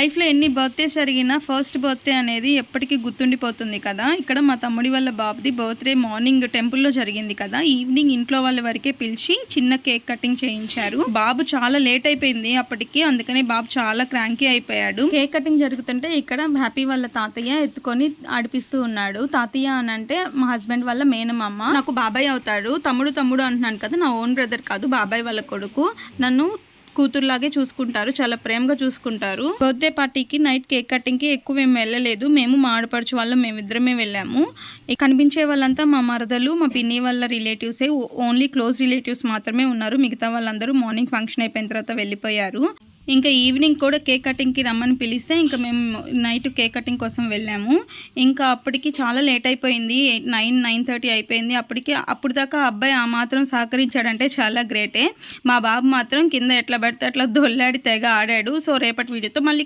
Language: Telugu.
లైఫ్లో ఎన్ని బర్త్డేస్ జరిగినా ఫస్ట్ బర్త్డే అనేది ఎప్పటికీ గుర్తుండిపోతుంది కదా. ఇక్కడ మా తమ్ముడి వాళ్ళ బాబుది బర్త్డే మార్నింగ్ టెంపుల్లో జరిగింది కదా. ఈవినింగ్ ఇంట్లో వాళ్ళ వరకే పిలిచి చిన్న కేక్ కటింగ్ చేయించారు. బాబు చాలా లేట్ అయిపోయింది అప్పటికి, అందుకని బాబు చాలా క్రాంకీ అయిపోయాడు. కేక్ కటింగ్ జరుగుతుంటే ఇక్కడ హ్యాపీ వాళ్ళ తాతయ్య ఎత్తుకొని ఆడిపిస్తూ ఉన్నాడు. తాతయ్య అని అంటే మా హస్బెండ్ వాళ్ళ మేనమామ, నాకు బాబాయ్ అవుతాడు. తమ్ముడు తమ్ముడు అంటున్నాను కదా, నా ఓన్ బ్రదర్ కాదు, బాబాయ్ వాళ్ళ కొడుకు. నన్ను కూతురులాగే చూసుకుంటారు, చాలా ప్రేమగా చూసుకుంటారు. బర్త్డే పార్టీకి నైట్ కేక్ కటింగ్కి ఎక్కువ ఏం వెళ్ళలేదు. మేము మా ఆడపడుచు వాళ్ళం మేమిద్దరమే వెళ్ళాము. కనిపించే వాళ్ళంతా మా మరదలు, మా పిన్ని వాళ్ళ రిలేటివ్సే. ఓన్లీ క్లోజ్ రిలేటివ్స్ మాత్రమే ఉన్నారు. మిగతా వాళ్ళందరూ మార్నింగ్ ఫంక్షన్ అయిపోయిన తర్వాత వెళ్ళిపోయారు. ఇంకా ఈవినింగ్ కూడా కేక్ కటింగ్కి రమ్మని పిలిస్తే ఇంకా మేము నైట్ కేక్ కటింగ్ కోసం వెళ్ళాము. ఇంకా అప్పటికి చాలా లేట్ అయిపోయింది, 9:30 అయిపోయింది. అప్పుడు దాకా అబ్బాయి ఆ మాత్రం సహకరించాడంటే చాలా గ్రేటే. మా బాబు మాత్రం కింద ఎట్లా పడితే అట్లా దొల్లాడి తెగ ఆడాడు. సో రేపటి వీడియోతో మళ్ళీ